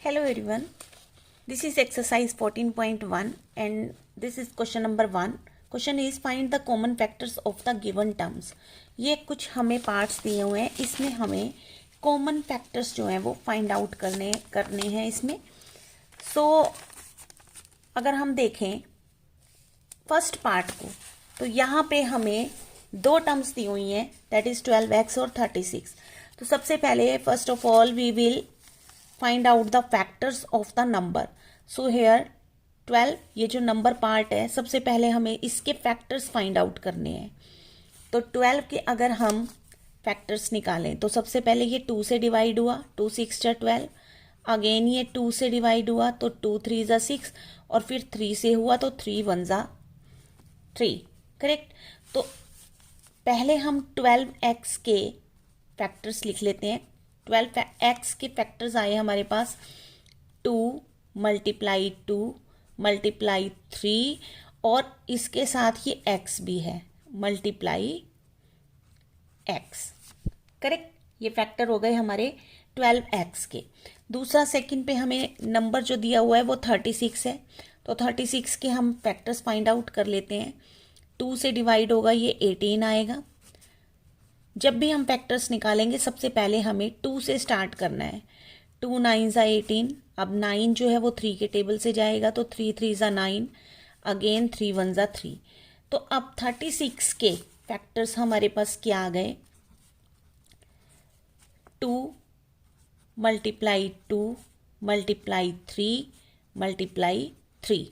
Hello everyone, this is exercise 14.1 and this is question number 1. Question is find the common factors of the given terms. ये कुछ हमें parts दिए हुए हैं, इसमें हमें कॉमन फैक्टर्स जो हैं वो फाइंड आउट करने हैं इसमें. सो अगर हम देखें फर्स्ट पार्ट को तो यहाँ पे हमें दो टर्म्स दी हुई हैं, दैट इज 12x और 36. तो सबसे पहले first of all we will find out the factors of the number. So here 12 ये जो नंबर पार्ट है, सबसे पहले हमें इसके फैक्टर्स फाइंड आउट करने हैं. तो 12 के अगर हम फैक्टर्स निकालें तो सबसे पहले ये 2 से डिवाइड हुआ, 2 6 जा 12. अगेन ये 2 से डिवाइड हुआ तो 2 3 जा 6 और फिर 3 से हुआ तो 3 1 जा 3. करेक्ट. तो पहले हम 12x के फैक्टर्स लिख लेते हैं. 12x के फैक्टर्स आए हमारे पास 2 मल्टीप्लाई 2 मल्टीप्लाई 3 और इसके साथ ये x भी है मल्टीप्लाई x. करेक्ट. ये फैक्टर हो गए हमारे 12x के. दूसरा सेकंड पे हमें नंबर जो दिया हुआ है वो 36 है. तो 36 के हम फैक्टर्स फाइंड आउट कर लेते हैं. 2 से डिवाइड होगा ये 18 आएगा. जब भी हम फैक्टर्स निकालेंगे सबसे पहले हमें 2 से स्टार्ट करना है. 2 9 जा 18. अब 9 जो है वो 3 के टेबल से जाएगा तो 3 3 जा 9. अगेन 3 1 जा 3. तो अब 36 के फैक्टर्स हमारे पास क्या आ गए? 2 मल्टीप्लाई 2 मल्टीप्लाई 3 मल्टीप्लाई 3.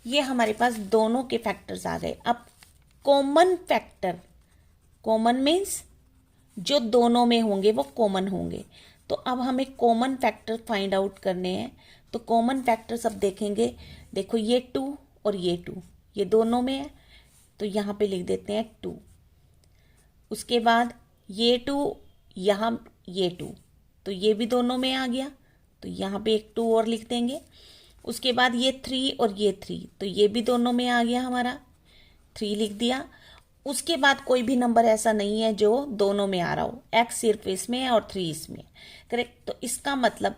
ये हमारे पास दोनों के फैक्टर्स आ गए. अब कॉमन फैक्टर, कॉमन मीन्स जो दोनों में होंगे वो कॉमन होंगे. तो अब हमें कॉमन फैक्टर फाइंड आउट करने हैं. तो कॉमन फैक्टर्स अब देखेंगे. देखो ये 2 और ये 2 ये दोनों में है तो यहाँ पे लिख देते हैं 2. उसके बाद ये 2 यहाँ ये 2 तो ये भी दोनों में आ गया तो यहाँ पे एक 2 और लिख देंगे. उसके बाद ये 3 और ये 3 तो ये भी दोनों में आ गया, हमारा 3 लिख दिया. उसके बाद कोई भी नंबर ऐसा नहीं है जो दोनों में आ रहा हो. x सिर्फ इसमें है और 3 इसमें. करेक्ट. तो इसका मतलब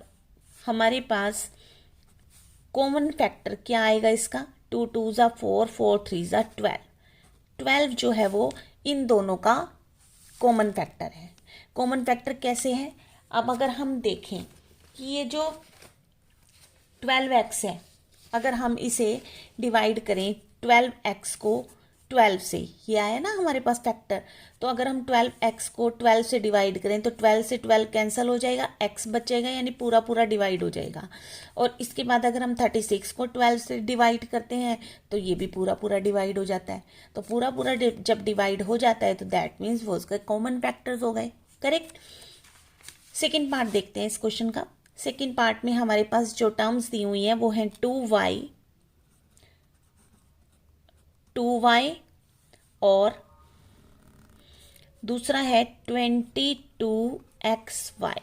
हमारे पास कॉमन फैक्टर क्या आएगा इसका? 2 2 जा 4 4 3 जा 12. 12 जो है वो इन दोनों का कॉमन फैक्टर है. कॉमन फैक्टर कैसे है? अब अगर हम देखें कि ये जो 12x है, अगर हम इसे डिवाइड करें 12x को 12 से, ये आया ना हमारे पास फैक्टर. तो अगर हम 12x को 12 से डिवाइड करें तो 12 से 12 कैंसिल हो जाएगा, x बचेगा यानी पूरा पूरा डिवाइड हो जाएगा. और इसके बाद अगर हम 36 को 12 से डिवाइड करते हैं तो ये भी पूरा पूरा डिवाइड हो जाता है. तो पूरा पूरा जब डिवाइड हो जाता है तो दैट मीन्स वो उसके कॉमन फैक्टर्स हो गए. करेक्ट. सेकेंड पार्ट देखते हैं इस क्वेश्चन का. सेकेंड पार्ट में हमारे पास जो टर्म्स दी हुई हैं वो हैं 2y और दूसरा है 22xy.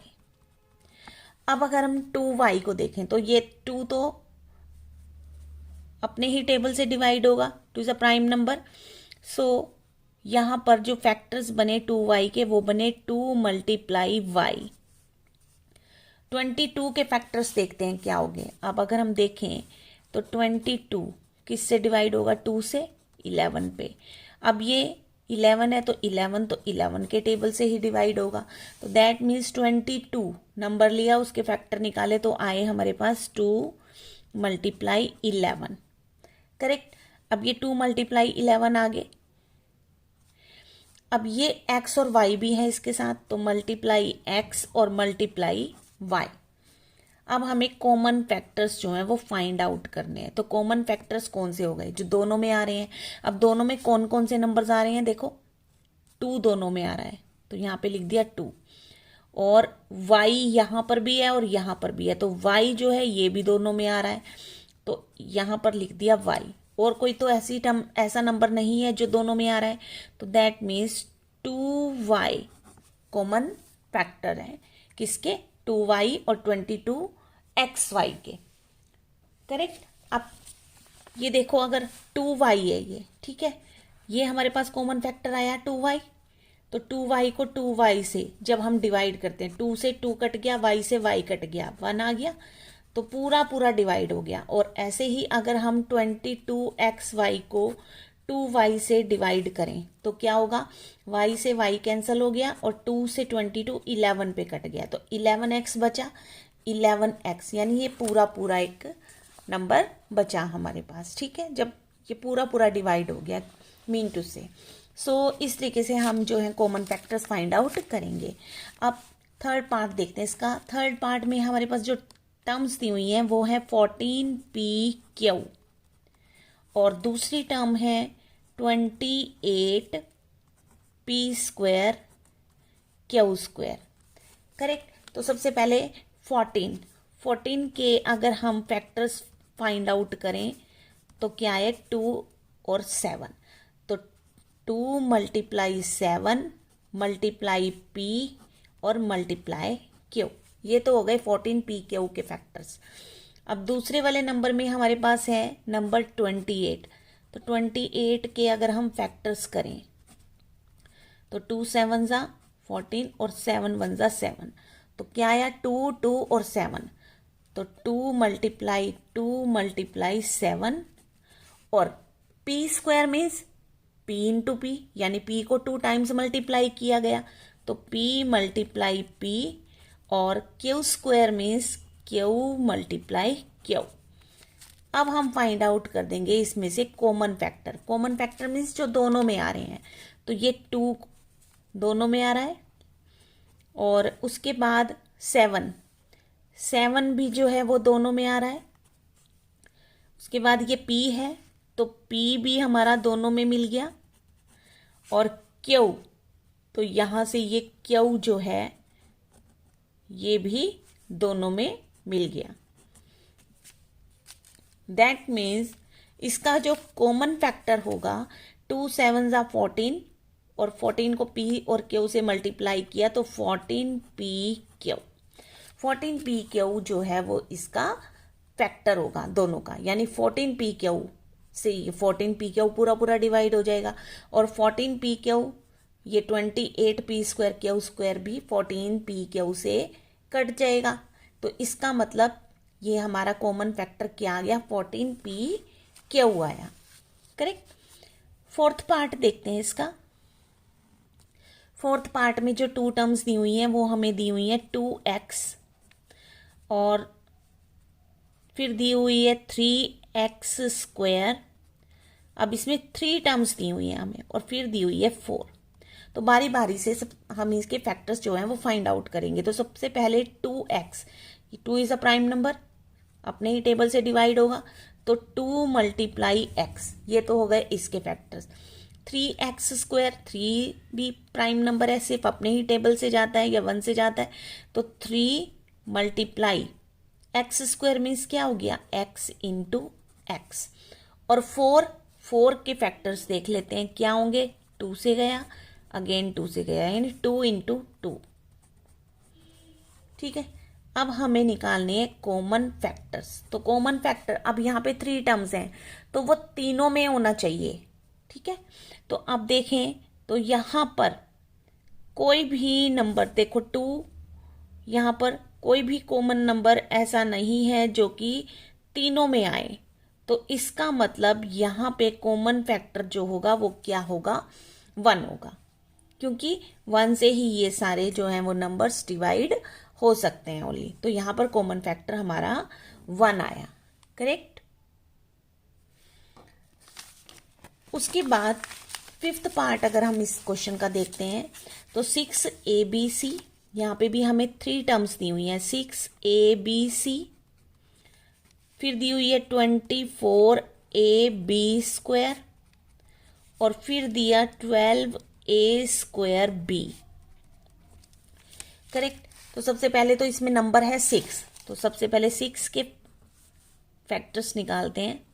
अब अगर हम 2y को देखें तो ये 2 तो अपने ही टेबल से डिवाइड होगा, 2 इज अ प्राइम नंबर. सो यहाँ पर जो फैक्टर्स बने 2y के वो बने 2 मल्टीप्लाई y. 22 के फैक्टर्स देखते हैं क्या हो गए. अब अगर हम देखें तो 22 किससे डिवाइड होगा? 2 से 11 पे. अब ये 11 है तो 11 के टेबल से ही डिवाइड होगा. तो दैट मीन्स 22 नंबर लिया, उसके फैक्टर निकाले तो आए हमारे पास 2 मल्टीप्लाई 11. करेक्ट. अब ये 2 मल्टीप्लाई 11 आ गए. अब ये x और y भी है इसके साथ तो मल्टीप्लाई x और मल्टीप्लाई y. अब हमें कॉमन फैक्टर्स जो हैं वो फाइंड आउट करने हैं. तो कॉमन फैक्टर्स कौन से हो गए? जो दोनों में आ रहे हैं. अब दोनों में कौन कौन से नंबर्स आ रहे हैं? देखो 2 दोनों में आ रहा है तो यहाँ पे लिख दिया 2. और y यहाँ पर भी है और यहाँ पर भी है तो y जो है ये भी दोनों में आ रहा है तो यहाँ पर लिख दिया y. और कोई तो ऐसा नंबर नहीं है जो दोनों में आ रहा है तो that means 2y common factor है. किसके? 2y और 22xy के. करेक्ट. अब ये देखो अगर 2y है ये, ठीक है, ये हमारे पास कॉमन फैक्टर आया 2y. तो 2y को 2y से जब हम डिवाइड करते हैं, 2 से 2 कट गया, y से y कट गया, 1 आ गया. तो पूरा पूरा डिवाइड हो गया। और ऐसे ही अगर हम 22xy को 2y से डिवाइड करें तो क्या होगा, y से y कैंसिल हो गया और 2 से 22 11 पे कट गया, तो 11x बचा, 11x, यानी ये पूरा पूरा एक नंबर बचा हमारे पास। ठीक है, जब ये पूरा पूरा डिवाइड हो गया मीन टू से। सो इस तरीके से हम जो है कॉमन फैक्टर्स फाइंड आउट करेंगे। अब थर्ड पार्ट देखते हैं इसका। थर्ड पार्ट में हमारे पास जो टर्म्स दी हुई हैं वो है 14pq और दूसरी टर्म है 28p² q²। करेक्ट। तो सबसे पहले 14 के अगर हम फैक्टर्स फाइंड आउट करें तो क्या है, 2 और 7, तो 2 × 7 × p और मल्टीप्लाई q, ये तो हो गए 14pq के फैक्टर्स। अब दूसरे वाले नंबर में हमारे पास है नंबर 28, तो 28 के अगर हम फैक्टर्स करें तो 2 7 ज़ा 14 और 7 1 ज़ा 7, तो क्या आया 2 2 और 7, तो 2 × 2 × 7 और p² means p into p, यानी p को 2 टाइम्स मल्टीप्लाई किया गया, तो p × p और q² मीन्स q × q। अब हम फाइंड आउट कर देंगे इसमें से common factor. Common factor means जो दोनों में आ रहे हैं, तो ये 2 दोनों में आ रहा है और उसके बाद 7 भी जो है वो दोनों में आ रहा है। उसके बाद ये p है, तो p भी हमारा दोनों में मिल गया और q, तो यहाँ से ये q जो है ये भी दोनों में मिल गया। दैट मीन्स इसका जो कॉमन फैक्टर होगा 2 7 ज़ा 14 और 14 को p और q से मल्टीप्लाई किया तो 14pq। 14pq जो है वो इसका फैक्टर होगा दोनों का, यानी 14pq से 14pq पूरा पूरा डिवाइड हो जाएगा और 14pq ये 28p² q² भी 14pq से कट जाएगा। तो इसका मतलब ये हमारा कॉमन फैक्टर क्या आ गया, 14pq आया। करेक्ट। फोर्थ पार्ट देखते हैं इसका। फोर्थ पार्ट में जो 2 टर्म्स दी हुई हैं वो हमें दी हुई है 2x और फिर दी हुई है 3x²। अब इसमें 3 टर्म्स दी हुई हैं हमें और फिर दी हुई है 4। तो बारी बारी से सब हम इसके फैक्टर्स जो हैं वो फाइंड आउट करेंगे। तो सबसे पहले 2x, 2 is a prime number, अपने ही टेबल से डिवाइड होगा, तो 2 × x, ये तो हो गए इसके फैक्टर्स। 3x², 3 भी प्राइम नंबर है, सिर्फ अपने ही टेबल से जाता है या 1 से जाता है, तो 3 × x² मीन्स क्या हो गया, x × x। और 4 के फैक्टर्स देख लेते हैं क्या होंगे, 2 से गया, अगेन 2 से गया, यानी 2 × 2। ठीक है। अब हमें निकालने हैं कॉमन फैक्टर्स। तो कॉमन फैक्टर, अब यहाँ पे 3 टर्म्स हैं तो वो तीनों में होना चाहिए। ठीक है। तो अब देखें तो यहाँ पर कोई भी नंबर, देखो 2, यहाँ पर कोई भी कॉमन नंबर ऐसा नहीं है जो कि तीनों में आए, तो इसका मतलब यहाँ पे कॉमन फैक्टर जो होगा वो क्या होगा, 1 होगा, क्योंकि 1 से ही ये सारे जो हैं वो नंबर्स डिवाइड हो सकते हैं ओनली। तो यहाँ पर कॉमन फैक्टर हमारा 1 आया। करेक्ट। उसके बाद 5th पार्ट अगर हम इस क्वेश्चन का देखते हैं तो 6abc, यहाँ पे भी हमें 3 टर्म्स दी हुई हैं, 6abc, फिर दी हुई है 24ab² और फिर दिया 12a²b। करेक्ट। तो सबसे पहले तो इसमें नंबर है 6, तो सबसे पहले 6 के फैक्टर्स निकालते हैं।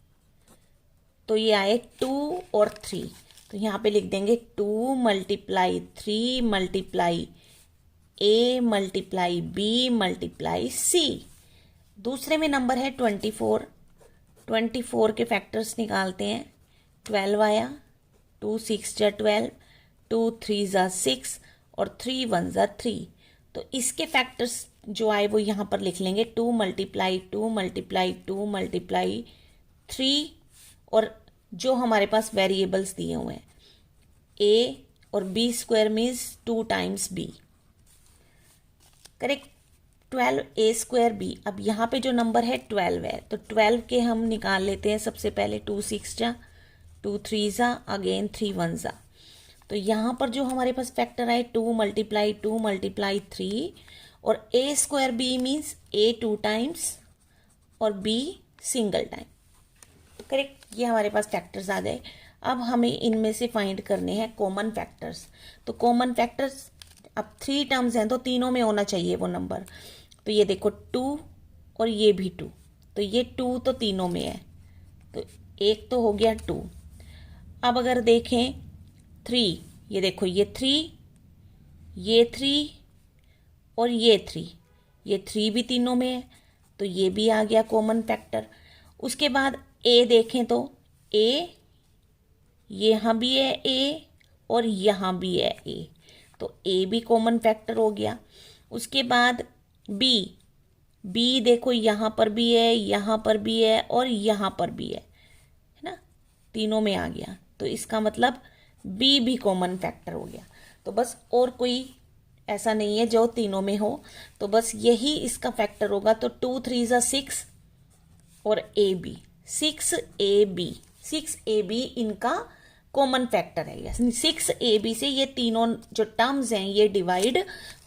तो ये आए 2 और 3, तो यहाँ पे लिख देंगे 2 × 3 × a × b × c। दूसरे में नंबर है 24 के फैक्टर्स निकालते हैं। 12 आया, 2 6 × 12, 2 3 × 6 और 3 1 × 3, तो इसके फैक्टर्स जो आए वो यहाँ पर लिख लेंगे, 2 मल्टीप्लाई 2 मल्टीप्लाई 2 मल्टीप्लाई 3, और जो हमारे पास वेरिएबल्स दिए हुए हैं a और b square means 2 times b, correct. 12a square b, अब यहाँ पे जो नंबर है 12 है, तो 12 के हम निकाल लेते हैं सबसे पहले। 2 6 जा, 2 3 जा, अगेन 3 1 जा, तो यहाँ पर जो हमारे पास फैक्टर आए 2 मल्टीप्लाई 2 मल्टीप्लाई 3, और a square b means a 2 times और b सिंगल टाइम, करेक्ट। ये हमारे पास फैक्टर्स आ गए। अब हमें इनमें से फाइंड करने हैं कॉमन फैक्टर्स। तो कॉमन फैक्टर्स, अब 3 टर्म्स हैं तो तीनों में होना चाहिए वो नंबर। तो ये देखो 2 और ये भी 2, तो ये 2 तो तीनों में है, तो एक तो हो गया 2। अब अगर देखें 3, ये देखो ये 3, ये 3 और ये 3, ये 3 भी तीनों में है, तो ये भी आ गया कॉमन फैक्टर। उसके बाद a देखें तो a, यहाँ भी है a और यहाँ भी है a, तो a भी कॉमन फैक्टर हो गया। उसके बाद b देखो यहाँ पर भी है, यहाँ पर भी है और यहाँ पर भी है ना, तीनों में आ गया, तो इसका मतलब b भी कॉमन फैक्टर हो गया। तो बस और कोई ऐसा नहीं है जो तीनों में हो, तो बस यही इसका फैक्टर होगा। तो 2 3 जा 6 और ab 6ab इनका कॉमन फैक्टर है। 6ab से ये तीनों जो टर्म्स हैं ये डिवाइड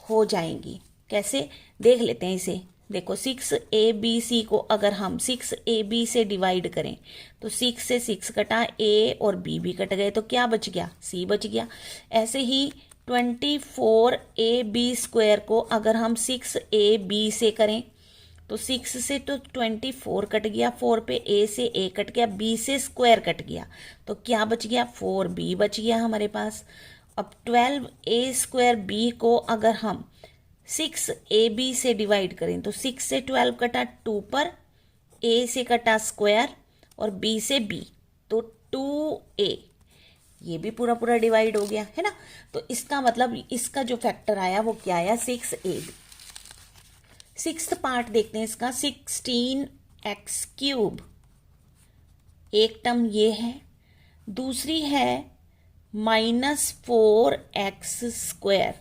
हो जाएंगी। कैसे देख लेते हैं इसे। देखो 6abc को अगर हम 6ab से डिवाइड करें तो 6 से 6 कटा, a और b भी कट गए, तो क्या बच गया, c बच गया। ऐसे ही 24ab स्क्वायर को अगर हम 6ab से करें तो 6 से तो 24 कट गया, 4 पे a से a कट गया, b से स्क्वायर कट गया, तो क्या बच गया, 4b बच गया हमारे पास। अब 12a स्क्वायर b को अगर हम 6ab से डिवाइड करें तो 6 से 12 कटा, 2 पर a से कटा स्क्वायर और b से b, तो 2a, ये भी पूरा पूरा डिवाइड हो गया है ना। तो इसका मतलब इसका जो फैक्टर आया वो क्या आया, 6ab। सिक्स्थ पार्ट देखते हैं इसका, 16x³। एक टर्म ये है, दूसरी है -4x²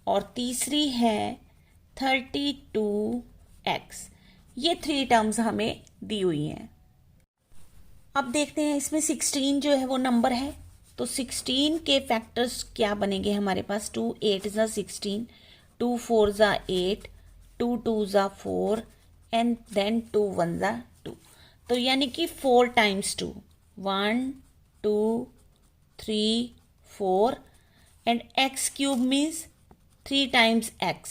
और तीसरी है 32x। ये 3 टर्म्स हमें दी हुई हैं। अब देखते हैं इसमें 16 जो है वो नंबर है, तो 16 के फैक्टर्स क्या बनेंगे हमारे पास, 2 8 जा 16, 2 4 जा 8, 2 2 जा 4 एंड देन 2 1 जा 2, तो यानी कि 4 times 2, 1 2 3 4 and x³ means 3 times x,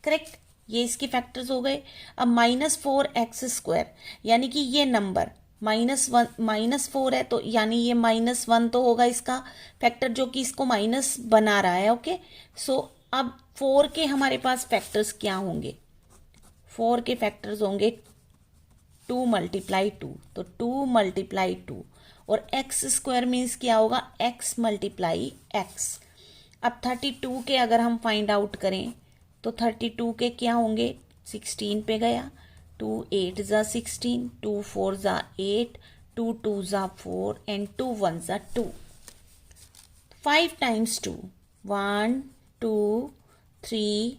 correct. ये इसके फैक्टर्स हो गए। अब -4x² यानी कि ये नंबर -4 है, तो यानी ये -1 तो होगा इसका फैक्टर जो कि इसको माइनस बना रहा है, ओके। सो अब 4 के हमारे पास फैक्टर्स क्या होंगे, 4 के फैक्टर्स होंगे 2 मल्टीप्लाई 2, तो 2 मल्टीप्लाई 2 और x² मीन्स क्या होगा, x मल्टीप्लाई x। अब 32 के अगर हम फाइंड आउट करें तो 32 के क्या होंगे, 16 पे गया, 2 8 जा 16, 2 4 जा 8, 2 2 जा 4 एंड 2 1 जा 2, 5 times 2, 1 2 3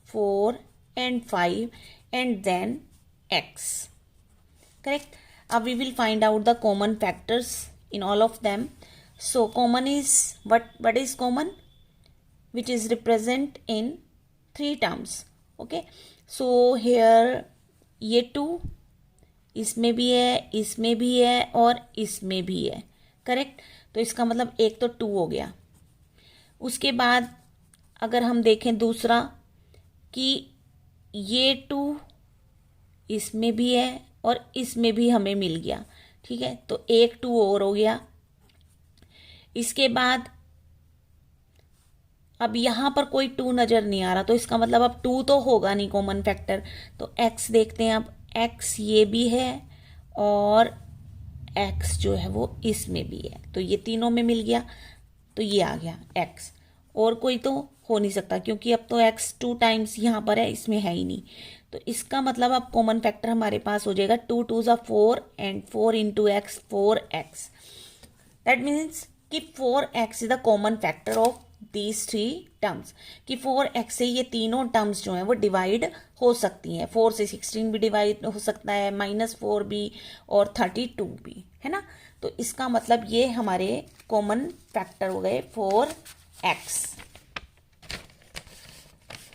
4 and 5 and then x, correct. We will find out the common factors in all of them. So common is what is common, which is represent in 3 terms, okay. So here ये 2 इसमें भी है, इसमें भी है और इसमें भी है, करेक्ट। तो इसका मतलब एक तो 2 हो गया। उसके बाद अगर हम देखें दूसरा कि ये 2 इसमें भी है और इसमें भी हमें मिल गया, ठीक है, तो एक 2 और हो गया। इसके बाद अब यहाँ पर कोई 2 नज़र नहीं आ रहा, तो इसका मतलब अब 2 तो होगा नहीं कॉमन फैक्टर, तो x देखते हैं। अब x ये भी है और x जो है वो इसमें भी है, तो ये तीनों में मिल गया, तो ये आ गया x। और कोई तो हो नहीं सकता, क्योंकि अब तो x 2 टाइम्स यहाँ पर है, इसमें है ही नहीं। तो इसका मतलब अब कॉमन फैक्टर हमारे पास हो जाएगा 2 2 ज़ा 4 and 4 into x 4x। That means कि 4x is the common factor of these three terms, कि 4x से ये तीनों टर्म्स जो हैं वो डिवाइड हो सकती हैं। 4 से 16 भी डिवाइड हो सकता है, -4 भी और 32 भी, है ना। तो इसका मतलब ये हमारे कॉमन फैक्टर हो गए 4x।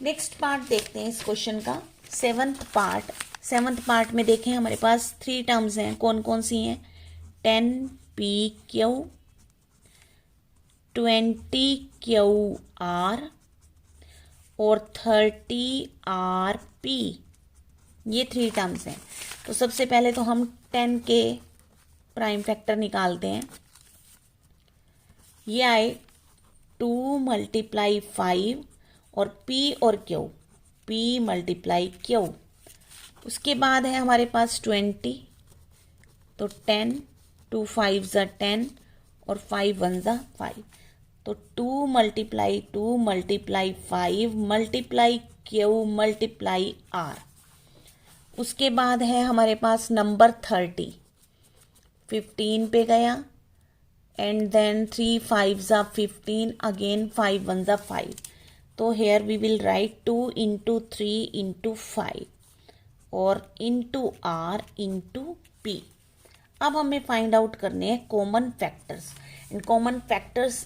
नेक्स्ट पार्ट देखते हैं इस क्वेश्चन का, सेवन्थ पार्ट। सेवन्थ पार्ट में देखें हमारे पास 3 टर्म्स हैं, कौन कौन सी हैं? 10pq, 20qr और 30rp, ये 3 टर्म्स हैं। तो सबसे पहले तो हम 10 के प्राइम फैक्टर निकालते हैं। ये आए 2 × 5 और p और q, p × q। उसके बाद है हमारे पास 20, तो 10, 2 5 ज़ा 10 और 5 1 ज़ा 5, तो 2 × 2 × 5 × q × r। उसके बाद है हमारे पास नंबर 30, 15 पे गया एंड देन 3 5 ज़ा 15, अगेन 5 1 ज़ा 5। तो हेयर वी विल राइट 2 × 3 × 5 और इंटू r इंटू p। अब हमें फाइंड आउट करने हैं common factors. And common factors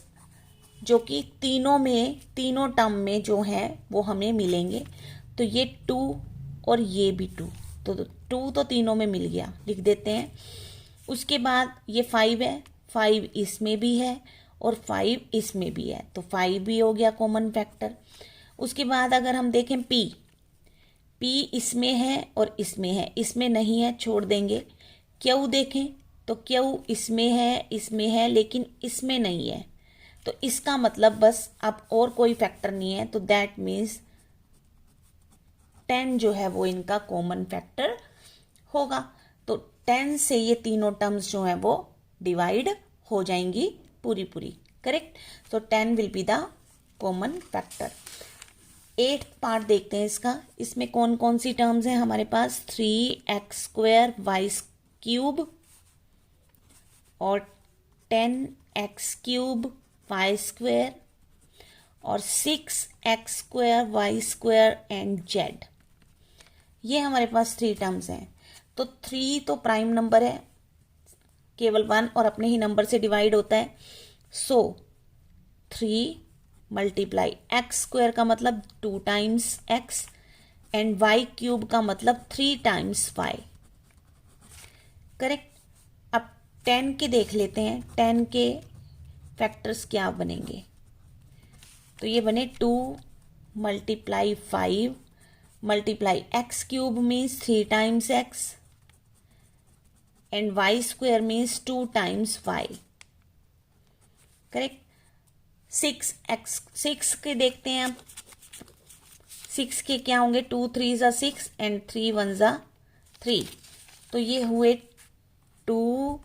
जो कि तीनों टर्म में जो है वो हमें मिलेंगे। तो ये 2 और ये भी 2, तो 2 तो तीनों में मिल गया, लिख देते हैं। उसके बाद ये 5 है, 5 इसमें भी है और 5 इसमें भी है, तो 5 भी हो गया कॉमन फैक्टर। उसके बाद अगर हम देखें p इसमें है और इसमें है, इसमें नहीं है छोड़ देंगे। q देखें तो q इसमें है लेकिन इसमें नहीं है, तो इसका मतलब बस अब और कोई फैक्टर नहीं है, तो दैट मीन्स 10 जो है वो इनका कॉमन फैक्टर होगा। तो 10 से ये तीनों टर्म्स जो हैं वो डिवाइड हो जाएंगी पूरी पूरी, करेक्ट। तो 10 will be the common factor. 8th part देखते हैं इसका। इसमें कौन कौन सी टर्म्स हैं हमारे पास? 3x² y³ और 10x³ y² और 6x² y² एंड z। ये हमारे पास 3 टर्म्स हैं। तो 3 तो प्राइम नंबर है, केवल 1 और अपने ही नंबर से डिवाइड होता है। सो 3 × x² का मतलब 2 टाइम्स x एंड y³ का मतलब 3 टाइम्स y, करेक्ट। अब 10 के देख लेते हैं, 10 के फैक्टर्स क्या बनेंगे? तो ये बने 2 × 5 × x³ means 3 times x and y² means 2 times y, correct. 6 के देखते हैं अब। 6 के क्या होंगे? 2 3 ज़ा 6 एंड 3 1 ज़ा 3, तो ये हुए 2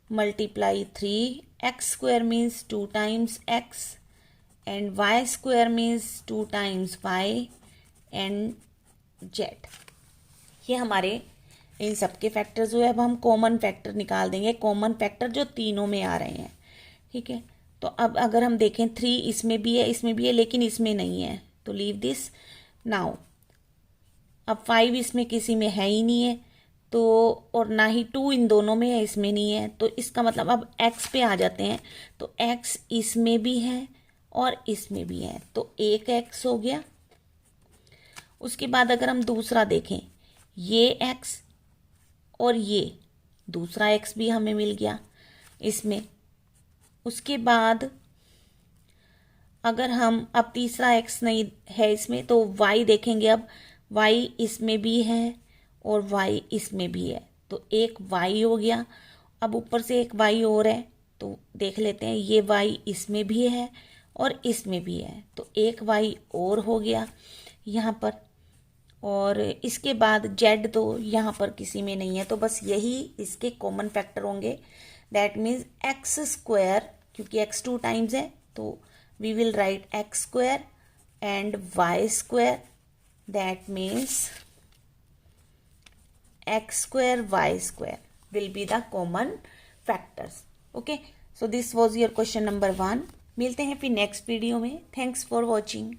× 3, x² means 2 times x and y² means 2 times y and z। ये हमारे इन सब के फैक्टर्स हुए। अब हम कॉमन फैक्टर निकाल देंगे, कॉमन फैक्टर जो तीनों में आ रहे हैं, ठीक है। तो अब अगर हम देखें 3 इसमें भी है लेकिन इसमें नहीं है, तो लीव दिस नाउ। अब 5 इसमें किसी में है ही नहीं है, तो और ना ही 2 इन दोनों में है, इसमें नहीं है, तो इसका मतलब अब x पे आ जाते हैं। तो x इसमें भी है और इसमें भी है, तो एक x हो गया। उसके बाद अगर हम दूसरा देखें, ये x और ये दूसरा x भी हमें मिल गया इसमें। उसके बाद अगर हम अब तीसरा x नहीं है इसमें, तो y देखेंगे। अब y इसमें भी है और y इसमें भी है, तो एक y हो गया। अब ऊपर से एक y और है, तो देख लेते हैं, ये y इसमें भी है और इसमें भी है, तो एक y और हो गया यहाँ पर। और इसके बाद z तो यहाँ पर किसी में नहीं है, तो बस यही इसके कॉमन फैक्टर होंगे। दैट मीन्स x², क्योंकि x 2 टाइम्स है, तो we will write x² and y square, that means x square y square will be the common factors. Okay, so this was your question number 1. मिलते हैं फिर next video में. Thanks for watching.